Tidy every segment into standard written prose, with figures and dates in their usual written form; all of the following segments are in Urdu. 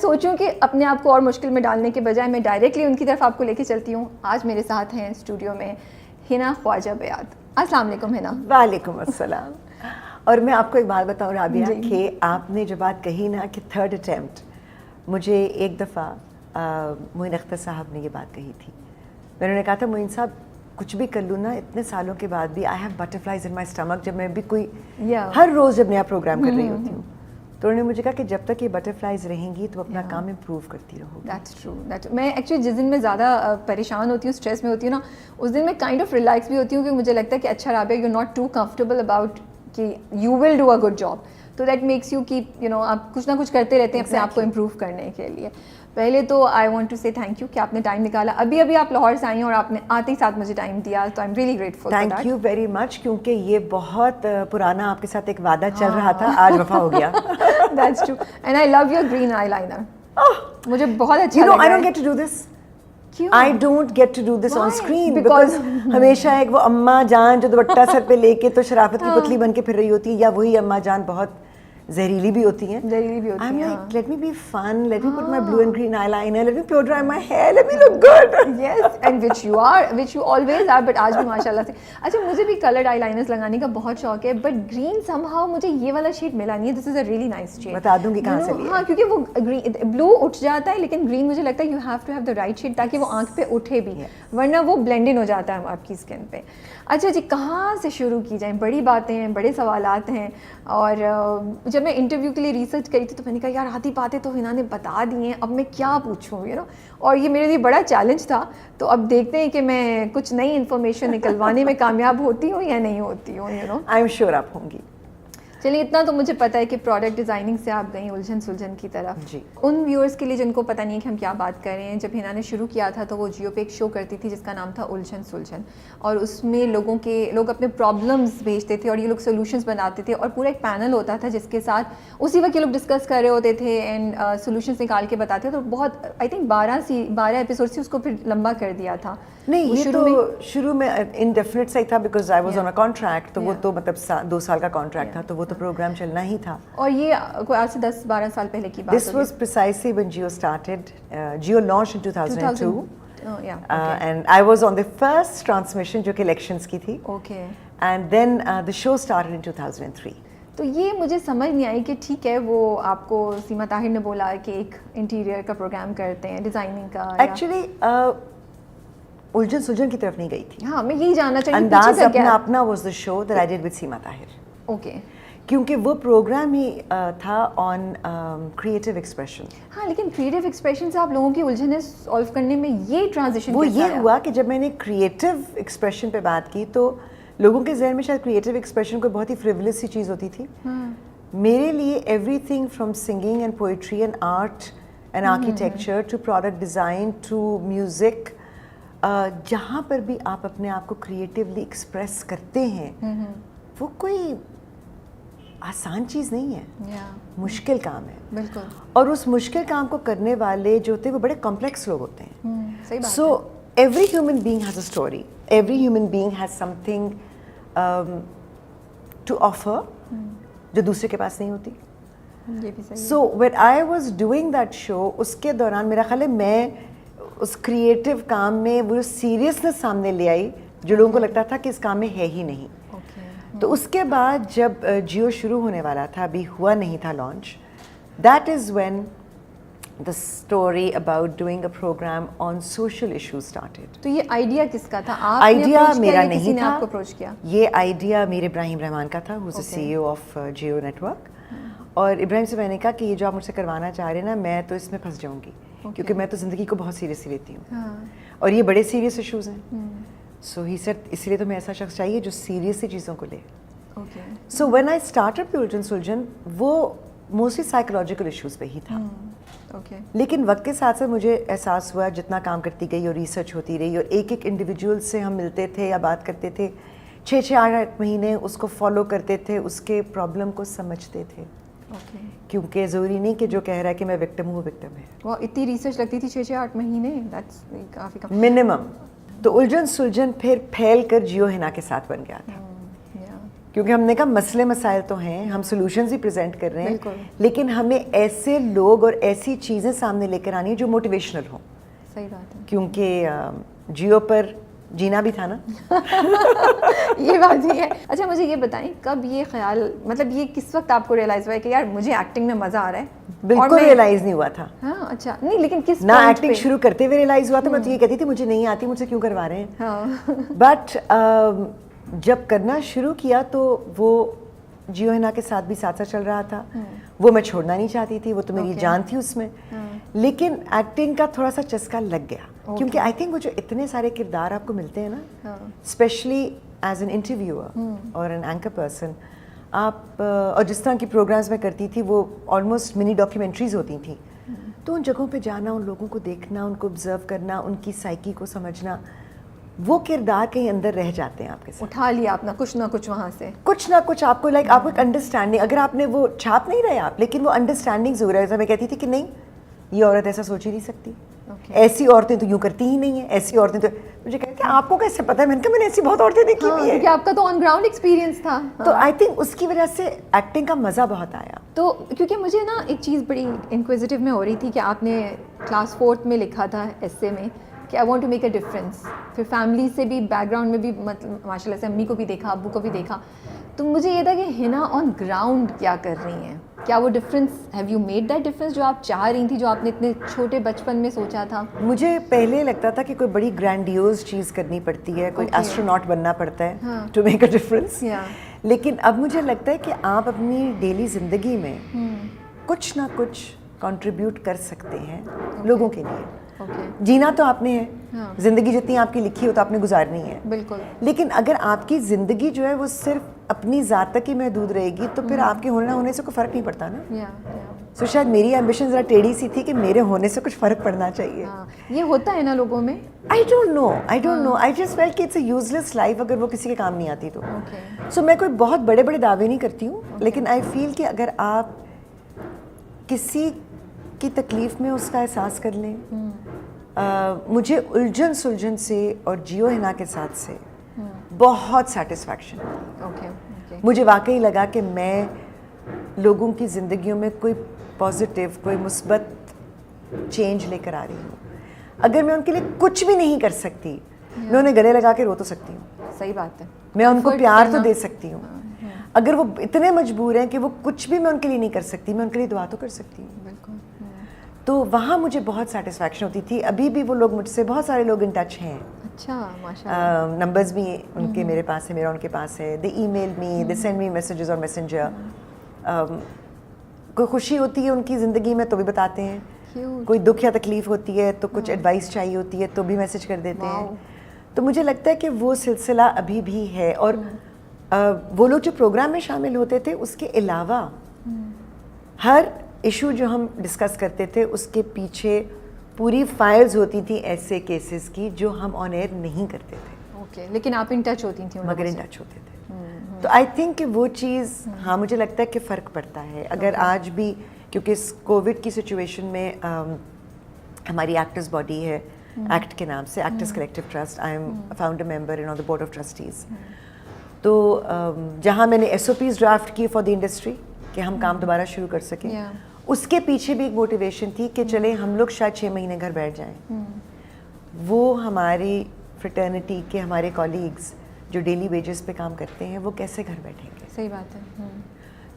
سوچوں کہ اپنے آپ کو اور مشکل میں ڈالنے کے بجائے میں ڈائریکٹلی ان کی طرف آپ کو لے کے چلتی ہوں. آج میرے ساتھ ہیں اسٹوڈیو میں حنا خواجہ بیات. السلام علیکم حنا. وعلیکم السلام. اور میں آپ کو ایک بات بتاؤں رابعہ کہ آپ نے جو بات کہی نا کہ تھرڈ اٹیمپٹ, مجھے ایک دفعہ معین اختر صاحب نے یہ بات کہی تھی. میں نے کہا تھا معین صاحب کچھ بھی کر لوں نا, اتنے سالوں کے بعد بھی I have بٹرفلائز in my stomach. جب میں بھی کوئی ہر روز جب نیا پروگرام کر رہی ہوتی ہوں تو انہوں نے مجھے کہا کہ جب تک یہ بٹرفلائز رہیں گی تو اپنا کام امپروو کرتی رہو. That's true. میں ایکچولی جس دن میں زیادہ پریشان ہوتی ہوں, اسٹریس میں ہوتی ہوں نا, اس دن میں کائنڈ آف ریلیکس بھی ہوتی ہوں کہ مجھے لگتا ہے کہ اچھا Rabia you not too comfortable about کہ you will do a good job, تو that makes you keep up کچھ نہ کچھ کرتے رہتے ہیں اپنے آپ کو امپروو کرنے کے لیے. پہلے تو آئی وانٹ ٹو سے تھینک یو کہ آپ نے ٹائم نکالا. ابھی آپ لاہور سے آئی ہیں اور آپ نے آتے ہی ساتھ مجھے ٹائم دیا, تو I am really grateful. Thank you very much, کیونکہ یہ بہت پرانا آپ کے ساتھ ایک وعدہ چل رہا تھا, آج وفا ہو گیا. That's true. And I love your green eyeliner. مجھے بہت اچھا لگا. I don't get to do this. I don't get to do this on screen because ہمیشہ ایک وہ اماں جان جو دوپٹہ سر پہ لے کے تو شرافت کی پتلی بن کے پھر رہی ہوتی ہے, یا وہی اماں جان بہت زہریلی بھی ہوتی ہیں. I'm like, let me be fun, let me put my blue and green eyeliner, let me blow dry my hair, let me look good. Yes, and which you always are, but آج بھی ماشاءاللہ سے. اچھا مجھے بھی colored eyeliners لگانے کا بہت شوق ہے, but green somehow مجھے یہ والا شیڈ ملا نہیں ہے. This is a really nice shade. بتا دوں گی کہاں سے لیا. ہاں کیونکہ وہ blue اٹھ جاتا ہے, لیکن green مجھے لگتا ہے you have to have the right shade تاکہ وہ آنکھ پہ اٹھے بھی, ورنہ وہ blend in ہو جاتا ہے آپ کی اسکن پہ. اچھا جی, کہاں سے شروع کی جائیں؟ بڑی باتیں ہیں, بڑے سوالات ہیں. اور جب میں انٹرویو کے لیے ریسرچ کری تھی تو میں نے کہا یار آدھی باتیں تو حنا نے بتا دی ہیں, اب میں کیا پوچھوں اور یہ میرے لیے بڑا چیلنج تھا. تو اب دیکھتے ہیں کہ میں کچھ نئی انفارمیشن نکلوانے میں کامیاب ہوتی ہوں یا نہیں ہوتی ہوں. آئی ایم شیور آپ ہوں گی. چلیے اتنا تو مجھے پتا ہے کہ پروڈکٹ ڈیزائننگ سے آپ گئیں الجھن سلجھن کی طرف. جی. ان ویورز کے لیے جن کو پتہ نہیں ہے کہ ہم کیا بات کر رہے ہیں, جب حنا نے شروع کیا تھا تو وہ جیو پہ ایک شو کرتی تھی جس کا نام تھا الجھن سلجھن, اور اس میں لوگ اپنے پرابلمس بھیجتے تھے اور یہ لوگ سولوشنس بناتے تھے, اور پورا ایک پینل ہوتا تھا جس کے ساتھ اسی وقت یہ لوگ ڈسکس کر رہے ہوتے تھے اینڈ سولوشنس نکال کے بتاتے. تو بہت آئی تھنک 12 ایپیسوڈ سے اس کو پھر لمبا کر دیا تھا. نہیں, یہ تو شروع میں انڈیفینٹ سا ہی تھا because I was on a contract, تو وہ تو مطلب 2 سال کا کانٹریکٹ تھا, تو وہ تو پروگرام چلنا ہی تھا. اور یہ کوئی آج سے 10-12 سال پہلے کی بات ہے. This was precisely when Jio started. Jio launched in 2002. And I was on the first transmission جو کہ elections کی تھی. Okay. And then the show started in 2003. تو یہ مجھے سمجھ نہیں آئی کہ ٹھیک ہے وہ آپ کو سیما طاہر نے بولا کہ ایک انٹیریئر کا پروگرام کرتے ہیں, ڈیزائننگ کا. ایکچولی الجھن سلجھن کی طرف نہیں گئی تھی. ہاں میں یہی جاننا چاہیے. انداز اپنا was the show that I did with Seema Tahir. Okay. کیونکہ وہ پروگرام ہی تھا آن کریٹو ایکسپریشن. ہاں لیکن کریٹو ایکسپریشن سے آپ لوگوں کی الجھنیں سالو کرنے میں یہ ٹرانزیشن وہ یہ ہوا کہ جب میں نے کریٹو ایکسپریشن پہ بات کی تو لوگوں کے ذہن میں شاید کریٹو ایکسپریشن کوئی بہت ہی فریولس سی چیز ہوتی تھی. میرے لیے everything from singing and poetry and art and architecture to product design to music, جہاں پر بھی آپ اپنے آپ کو کریٹیولی ایکسپریس کرتے ہیں وہ کوئی آسان چیز نہیں ہے, مشکل کام ہے. بالکل. اور اس مشکل کام کو کرنے والے جو ہوتے ہیں وہ بڑے کمپلیکس لوگ ہوتے ہیں. So every human being has a story, every human being has something to offer جو دوسرے کے پاس نہیں ہوتی. So when I was doing that show, اس کے دوران میرا خیال ہے میں اس کریٹو کام میں وہ سیریسنس سامنے لے آئی جو لوگوں کو لگتا تھا کہ اس کام میں ہے ہی نہیں. تو اس کے بعد جب جیو شروع ہونے والا تھا, ابھی ہوا نہیں تھا launch, that is when the story about doing a programme on social issues started. تو یہ آئیڈیا کس کا تھا؟ آئیڈیا میرا نہیں تھا, آپ کو اپروچ کیا؟ یہ آئیڈیا میر ابراہیم رحمان کا تھا, who's a C E O of Jio network. اور ابراہیم سے میں نے کہا کہ یہ جو آپ مجھ سے کروانا چاہ رہے ہیں نا, میں تو اس میں پھنس جاؤں گی کیونکہ میں تو زندگی کو بہت سیریسلی لیتی ہوں اور یہ بڑے سیریس ایشوز ہیں. سو ہی سیڈ اس لیے تو میں ایسا شخص چاہیے جو سیریسلی چیزوں کو لے. سو وین آئی اسٹارٹڈ الجھن سلجھن وہ موسٹلی سائیکولوجیکل ایشوز پہ ہی تھا. لیکن وقت کے ساتھ ساتھ مجھے احساس ہوا جتنا کام کرتی گئی اور ریسرچ ہوتی رہی اور ایک انڈیویجول سے ہم ملتے تھے یا بات کرتے تھے, 6-8 مہینے اس کو فالو کرتے تھے, اس کے پرابلم کو سمجھتے تھے. کیونکہ ضروری نہیں کہ جو کہہ رہا ہے کہ میں وکٹم ہوں وہ وکٹم ہے. وہ اتنی ریسرچ لگتی تھی 6-8 مہینے, دیٹس کافی کم منیمم. تو الجھن سلجھن پھر پھیل کر جیو حنا کے ساتھ بن گیا تھا. کیونکہ ہم نے کہا مسئلے مسائل تو ہیں, ہم سولوشنز بھی پریزنٹ کر رہے ہیں, لیکن ہمیں ایسے لوگ اور ایسی چیزیں سامنے لے کر آنی ہیں جو موٹیویشنل ہوں. صحیح بات ہے, کیونکہ جیو پر جینا بھی تھا نا. یہ بات بھی ہے. اچھا مجھے یہ بتائیں کب یہ خیال, مطلب یہ کس وقت آپ کو ریئلائز ہوا ہے کہ یار مجھے ایکٹنگ میں مزہ آ رہا ہے؟ بالکل ریئلائز نہیں ہوا تھا. ہاں اچھا نہیں, لیکن کس نہ ایکٹنگ شروع کرتے ہوئے ریئلائز ہوا تھا. میں تو یہ کہتی تھی مجھے نہیں آتی, مجھ سے کیوں کروا رہے ہیں. بٹ جب کرنا شروع کیا تو وہ جیو ہنا کے ساتھ بھی ساتھ ساتھ چل رہا تھا. وہ میں چھوڑنا نہیں چاہتی تھی, وہ تو میری جان تھی اس میں. لیکن ایکٹنگ کا تھوڑا سا چسکا لگ گیا, کیونکہ آئی تھنک وہ جو اتنے سارے کردار آپ کو ملتے ہیں نا, اسپیشلی ایز این انٹرویور اور این اینکر پرسن, آپ اور جس طرح کی پروگرامز میں کرتی تھی وہ آلموسٹ منی ڈاکیومنٹریز ہوتی تھیں. تو ان جگہوں پہ جانا, ان لوگوں کو دیکھنا, ان کو آبزرو کرنا, ان کی سائیکی کو سمجھنا, وہ کردار کہیں اندر رہ جاتے ہیں آپ کے ساتھ. اٹھا لیا آپ نے کچھ نہ کچھ وہاں سے, کچھ نہ کچھ آپ کو لائک آپ کو ایک انڈرسٹینڈنگ, اگر آپ نے وہ چھاپ نہیں رہے آپ, لیکن وہ انڈرسٹینڈنگ ضرور ہے. میں کہتی تھی کہ نہیں یہ عورت ایسا سوچ ہی نہیں سکتی, ایسی عورتیں تو یوں کرتی ہی نہیں ہیں, ایسی عورتیں تو. مجھے کہا کہ آپ کو کیسے پتا ہے؟ میں نے کہا میں نے ایسی بہت عورتیں دیکھی ہوئی ہیں. آپ کا تو آن گراؤنڈ ایکسپیرینس تھا. تو آئی تھنک اس کی وجہ سے ایکٹنگ کا مزہ بہت آیا. تو کیونکہ مجھے نا ایک چیز بڑی انکویزیٹیو میں ہو رہی تھی کہ آپ نے کلاس 4 میں لکھا تھا ایسے میں کہ I want to make a difference. پھر فیملی سے بھی بیک گراؤنڈ میں بھی مطلب ماشاء اللہ سے امی کو بھی دیکھا, ابو کو بھی دیکھا. تو مجھے یہ تھا کہ ہنا آن گراؤنڈ کیا کر رہی ہیں, کیا وہ difference, have you made that difference جو آپ چاہ رہی تھیں, جو آپ نے اتنے چھوٹے بچپن میں سوچا تھا؟ مجھے پہلے لگتا تھا کہ کوئی بڑی گرینڈیوز چیز کرنی پڑتی ہے, کوئی ایسٹروناٹ بننا پڑتا ہے ٹو میک اے ڈفرینس. لیکن اب مجھے لگتا ہے کہ آپ اپنی ڈیلی زندگی میں کچھ نہ کچھ کنٹریبیوٹ کر سکتے ہیں لوگوں کے لیے. جینا تو آپ نے ہے, زندگی جتنی آپ کی لکھی ہو تو آپ نے گزارنی ہے. بالکل. لیکن اگر آپ کی زندگی جو ہے وہ صرف اپنی ذات تک ہی محدود رہے گی تو پھر آپ کے ہونے نہ ہونے سے کوئی فرق نہیں پڑتا نا. سو شاید میری ایمبیشن ذرا ٹیڑھی سی تھی کہ میرے ہونے سے کچھ فرق پڑنا چاہیے. یہ ہوتا ہے نا لوگوں میں. I don't know. I just felt کہ it's a useless life اگر وہ کسی کے کام نہیں آتی تو. سو میں کوئی بہت بڑے بڑے دعوے نہیں کرتی ہوں, لیکن آئی فیل کہ اگر آپ کسی کی تکلیف میں اس کا احساس کر لیں. مجھے الجھن سلجھن سے اور جیو ہنا کے ساتھ سے بہت سیٹسفیکشن. مجھے واقعی لگا کہ میں لوگوں کی زندگیوں میں کوئی پازیٹیو, کوئی مثبت چینج لے کر آ رہی ہوں. اگر میں ان کے لیے کچھ بھی نہیں کر سکتی, میں انہیں گلے لگا کے رو تو سکتی ہوں. صحیح بات ہے. میں ان کو پیار تو دے سکتی ہوں. اگر وہ اتنے مجبور ہیں کہ وہ کچھ بھی میں ان کے لیے نہیں کر سکتی, میں ان کے لیے دعا تو کر سکتی ہوں. بالکل. تو وہاں مجھے بہت سیٹسفیکشن ہوتی تھی. ابھی بھی وہ لوگ مجھ سے, بہت سارے لوگ ان ٹچ ہیں. اچھا ماشاءاللہ. نمبرز بھی ان کے میرے پاس ہے, میرا ان کے پاس ہے. دے ای میل می, دے سینڈ می میسیجز اور میسنجر. کوئی خوشی ہوتی ہے ان کی زندگی میں تو بھی بتاتے ہیں, کوئی دکھ یا تکلیف ہوتی ہے تو کچھ ایڈوائس چاہیے ہوتی ہے تو بھی میسج کر دیتے ہیں. تو مجھے لگتا ہے کہ وہ سلسلہ ابھی بھی ہے. اور وہ لوگ جو پروگرام میں شامل ہوتے تھے اس کے علاوہ ہر ایشو جو ہم ڈسکس کرتے تھے اس کے پیچھے پوری فائلز ہوتی تھیں ایسے کیسز کی جو ہم آن ایئر نہیں کرتے تھے. لیکن آپ ان ٹچ ہوتی تھیں, مگر ان ٹچ ہوتے تھے. تو آئی تھنک کہ وہ چیز, ہاں مجھے لگتا ہے کہ فرق پڑتا ہے. اگر آج بھی, کیونکہ اس کووڈ کی سچویشن میں ہماری ایکٹرز باڈی ہے ایکٹ کے نام سے, actors collective trust. I am founder member in on the board of trustees. تو جہاں میں نے ایس او پیز ڈرافٹ کی فار دی انڈسٹری کہ ہم کام دوبارہ شروع کر سکیں, اس کے پیچھے بھی ایک موٹیویشن تھی کہ چلیں ہم لوگ شاید 6 مہینے گھر بیٹھ جائیں. وہ ہماری فریٹرنٹی کے ہمارے کولیگز جو ڈیلی ویجز پہ کام کرتے ہیں وہ کیسے گھر بیٹھیں گے. صحیح بات ہے.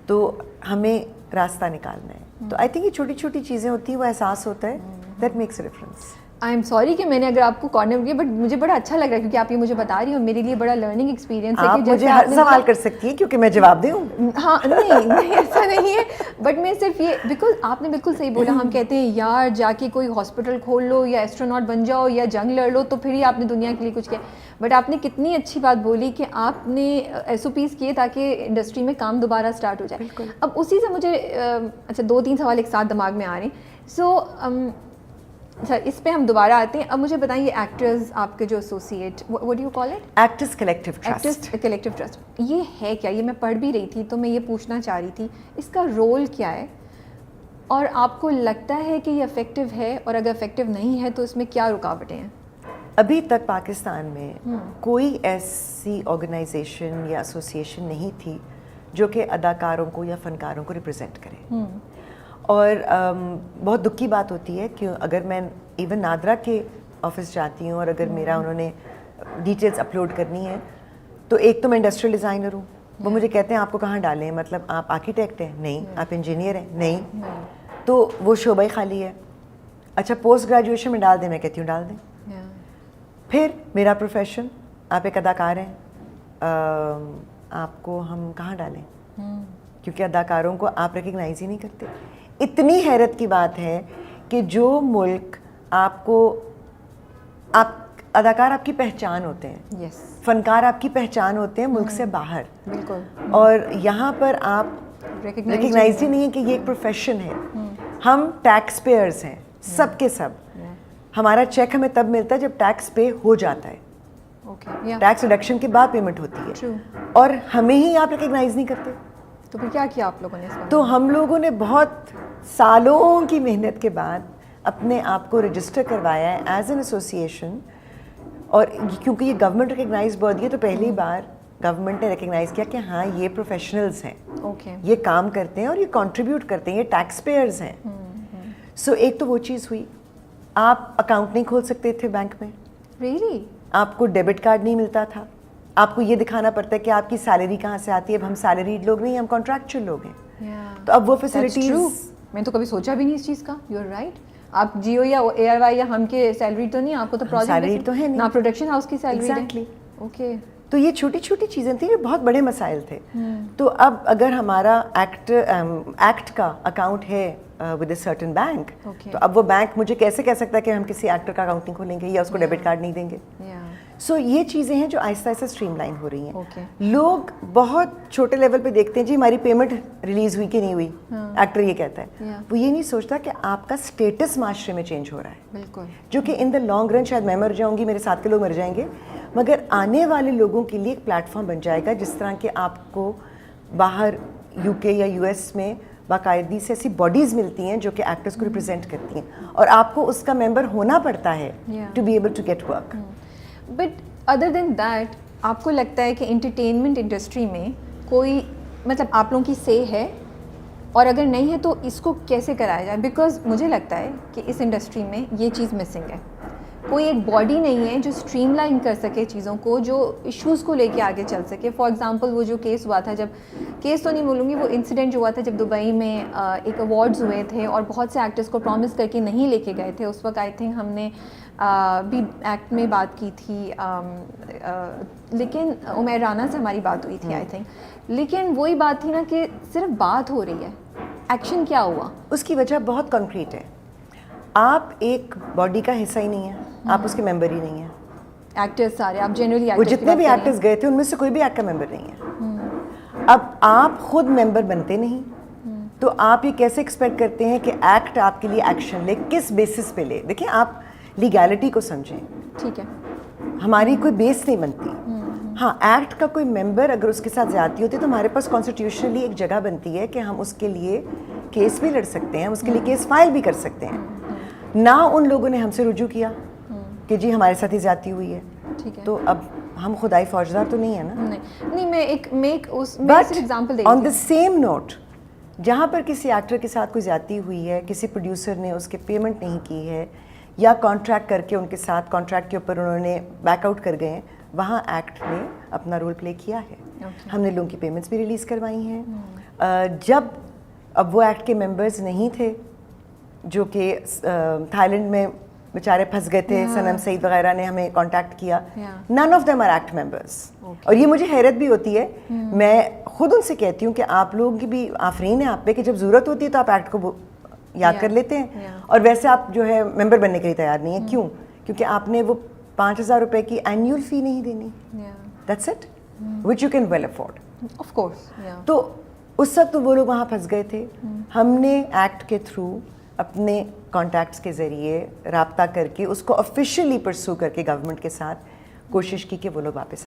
تو ہمیں راستہ نکالنا ہے. تو آئی تھنک یہ چھوٹی چھوٹی چیزیں ہوتی ہیں, وہ احساس ہوتا ہے, that makes a difference. I am sorry کہ میں نے اگر آپ کو کارنر کیا, بٹ مجھے بڑا اچھا لگ رہا ہے کیونکہ آپ یہ مجھے بتا رہی ہو, میرے لیے بڑا لرننگ ایکسپیرینس ہے. آپ مجھے ہر سوال کر سکتی ہیں کیونکہ میں جواب دوں. ہاں نہیں ایسا نہیں ہے, بٹ میں صرف یہ, بیکاز آپ نے بالکل صحیح بولا. ہم کہتے ہیں یار جا کے کوئی ہاسپٹل کھول لو یا ایسٹروناٹ بن جاؤ یا جنگ لڑ لو تو پھر ہی آپ نے دنیا کے لیے کچھ کیا. بٹ آپ نے کتنی اچھی بات بولی کہ آپ نے ایس او پیز کیے تاکہ انڈسٹری میں کام دوبارہ اسٹارٹ ہو جائے. اب اسی سے مجھے اچھا 2-3 سوال ایک ساتھ دماغ میں آ رہے ہیں. سو سر اس پہ ہم دوبارہ آتے ہیں. اب مجھے بتائیں, یہ ایکٹرز آپ کے جو associate, what do you call it? Actors collective trust. Actors collective trust, یہ ہے کیا؟ یہ میں پڑھ بھی رہی تھی تو میں یہ پوچھنا چاہ رہی تھی, اس کا رول کیا ہے اور آپ کو لگتا ہے کہ یہ افیکٹو ہے, اور اگر افیکٹو نہیں ہے تو اس میں کیا رکاوٹیں ہیں؟ ابھی تک پاکستان میں کوئی ایسی آرگنائزیشن یا ایسوسیشن نہیں تھی جو کہ اداکاروں کو یا فنکاروں کو ریپرزینٹ کرے. اور بہت دکھ کی بات ہوتی ہے کہ اگر میں ایون نادرا کے آفس جاتی ہوں اور اگر میرا انہوں نے ڈیٹیلز اپلوڈ کرنی ہے تو ایک تو میں انڈسٹریل ڈیزائنر ہوں, وہ مجھے کہتے ہیں آپ کو کہاں ڈالیں, مطلب آپ آرکیٹیکٹ ہیں, نہیں. آپ انجینئر ہیں, نہیں. تو وہ شعبہ ہی خالی ہے. اچھا پوسٹ گریجویشن میں ڈال دیں, میں کہتی ہوں ڈال دیں. پھر میرا پروفیشن, آپ ایک اداکار ہیں, آپ کو ہم کہاں ڈالیں, کیونکہ اداکاروں کو آپ ریکگنائز ہی نہیں کرتے. اتنی حیرت کی بات ہے کہ جو ملک آپ کو, آپ اداکار آپ کی پہچان ہوتے ہیں, فنکار آپ کی پہچان ہوتے ہیں ملک سے باہر, بالکل, اور یہاں پر آپ ریکگنائز ہی نہیں ہے کہ یہ ایک پروفیشن ہے. ہم ٹیکس پیئرز ہیں سب کے سب. ہمارا چیک ہمیں تب ملتا ہے جب ٹیکس پے ہو جاتا ہے, ٹیکس ریڈکشن کے بعد پیمنٹ ہوتی ہے, اور ہمیں ہی آپ ریکگنائز نہیں کرتے. تو پھر کیا کیا آپ لوگوں نے؟ تو ہم لوگوں نے بہت سالوں کی محنت کے بعد اپنے آپ کو رجسٹر کروایا ہے ایز این ایسوسیشن, اور کیونکہ یہ گورنمنٹ ریکگنائز باڈی ہے تو پہلی بار گورنمنٹ نے ریکگنائز کیا کہ ہاں یہ پروفیشنلز ہیں, یہ کام کرتے ہیں اور یہ کنٹریبیوٹ کرتے ہیں, یہ ٹیکس پیئرز ہیں. سو ایک تو وہ چیز ہوئی. آپ اکاؤنٹ نہیں کھول سکتے تھے بینک میں, ریئلی آپ کو ڈیبٹ کارڈ نہیں ملتا تھا, آپ کو یہ دکھانا پڑتا ہے کہ آپ کی سیلری کہاں سے آتی ہے. اب ہم سیلریڈ لوگ نہیں, ہم کانٹریکچوئل لوگ ہیں. تو اب وہ فیسلٹیز, میں تو کبھی سوچا بھی نہیں اس چیز کا. You are right. آپ جیو یا اے آر وائی یا ہم کے سیلری تو نہیں, آپ کو تو پروجیکٹ تو ہے نہیں, نہ پروڈکشن ہاؤس کی سیلری. ایگزیکٹلی. اوکے. تو یہ چھوٹی چھوٹی چیزیں تھیں, یہ بہت بڑے مسائل تھے. تو اب اگر ہمارا ایکٹ کا اکاؤنٹ ہے ود اے سرٹن بینک, تو اب وہ بینک مجھے کیسے کہہ سکتا ہے کہ ہم کسی ایکٹر کا اکاؤنٹ نہیں کھولیں گے یا اس کو ڈیبٹ کارڈ نہیں دیں گے. سو یہ چیزیں ہیں جو آہستہ آہستہ اسٹریم لائن ہو رہی ہیں. لوگ بہت چھوٹے لیول پہ دیکھتے ہیں جی ہماری پیمنٹ ریلیز ہوئی کہ نہیں ہوئی, ایکٹر یہ کہتا ہے. وہ یہ نہیں سوچتا کہ آپ کا اسٹیٹس معاشرے میں چینج ہو رہا ہے, بالکل, جو کہ ان دا لانگ رن شاید میں مر جاؤں گی, میرے ساتھ کے لوگ مر جائیں گے, مگر آنے والے لوگوں کے لیے ایک پلیٹ فارم بن جائے گا. جس طرح کہ آپ کو باہر یو کے یا یو ایس میں باقاعدگی سے ایسی باڈیز ملتی ہیں جو کہ ایکٹرس کو ریپرزینٹ کرتی ہیں, اور آپ کو اس کا ممبر ہونا پڑتا ہے to be able to get work. But other than that, آپ کو لگتا ہے کہ انٹرٹینمنٹ انڈسٹری میں کوئی مطلب آپ لوگوں کی سے ہے, اور اگر نہیں ہے تو اس کو کیسے کرایا جائے؟ بیکاز مجھے لگتا ہے کہ اس انڈسٹری میں یہ چیز مسنگ ہے. کوئی ایک باڈی نہیں ہے جو اسٹریم لائن کر سکے چیزوں کو, جو ایشوز کو لے کے آگے چل سکے. فار ایگزامپل وہ جو کیس ہوا تھا, جب کیس تو نہیں بولوں گی, وہ انسیڈنٹ جو ہوا تھا جب دبئی میں ایک ایوارڈز ہوئے تھے اور بہت سے ایکٹرس کو پرومس کر کے نہیں لے کے گئے تھے. اس وقت آئی تھنک ہم نے بھی ایکٹ میں بات کی تھی, لیکن عمیر رانا سے ہماری بات ہوئی تھی آئی تھنک. لیکن وہی بات تھی نا کہ صرف بات ہو رہی ہے, ایکشن کیا ہوا؟ اس کی وجہ بہت کنکریٹ ہے. آپ ایک باڈی کا حصہ ہی نہیں ہیں, آپ اس کے ممبر ہی نہیں ہیں. ایکٹرز سارے, آپ جنرلی وہ جتنے بھی ایکٹرز گئے تھے ان میں سے کوئی بھی ایکٹ کا ممبر نہیں ہے. اب آپ خود ممبر بنتے نہیں, تو آپ یہ کیسے ایکسپیکٹ کرتے ہیں کہ ایکٹ آپ کے لیے ایکشن لے, کس بیسس پہ لے؟ دیکھیں آپ لیگیلٹی کو سمجھیں, ٹھیک ہے, ہماری کوئی بیس نہیں بنتی. ہاں ایکٹ کا کوئی ممبر اگر اس کے ساتھ زیادتی ہوتی ہے تو ہمارے پاس کانسٹیٹیوشنلی ایک جگہ بنتی ہے کہ ہم اس کے لیے کیس بھی لڑ سکتے ہیں, اس کے لیے کیس فائل بھی کر سکتے ہیں. نہ ان لوگوں نے ہم سے رجوع کیا کہ جی ہمارے ساتھ ہی زیادتی ہوئی ہے, تو اب ہم خدائی فوجدار تو نہیں ہے نا. نہیں, میں ایک ایگزامپل دے رہی ہوں. آن دا سیم نوٹ, جہاں پر کسی ایکٹر کے ساتھ کوئی زیادتی ہوئی ہے, کسی پروڈیوسر نے اس کے پیمنٹ نہیں کی ہے, یا کانٹریکٹ کر کے ان کے ساتھ کانٹریکٹ کے اوپر انہوں نے بیک آؤٹ کر گئے ہیں, وہاں ایکٹ نے اپنا رول پلے کیا ہے. ہم نے لوگوں کی پیمنٹس بھی ریلیز کروائی ہیں. جب اب وہ ایکٹ کے ممبرز نہیں تھے جو کہ تھائی لینڈ میں بیچارے پھنس گئے تھے, سنم سعید وغیرہ نے ہمیں کانٹیکٹ کیا, none of them are act members. اور یہ مجھے حیرت بھی ہوتی ہے, میں خود ان سے کہتی ہوں کہ آپ لوگوں کی بھی آفرین ہے آپ پہ کہ جب ضرورت ہوتی ہے تو آپ ایکٹ کو یاد کر لیتے ہیں, اور ویسے آپ جو ہے ممبر بننے کے لیے تیار نہیں ہیں. کیوں؟ کیونکہ آپ نے وہ 5,000 روپے کی اینیول فی نہیں دینی. That's it, which you can well afford. Of course. تو اس وقت تو وہ لوگ وہاں پھنس گئے تھے. ہم نے ایکٹ کے تھرو اپنے کانٹیکٹس کے ذریعے رابطہ کر کے اس کو آفیشیلی پرسو کر کے گورنمنٹ کے ساتھ کوشش کی کہ وہ لوگ واپس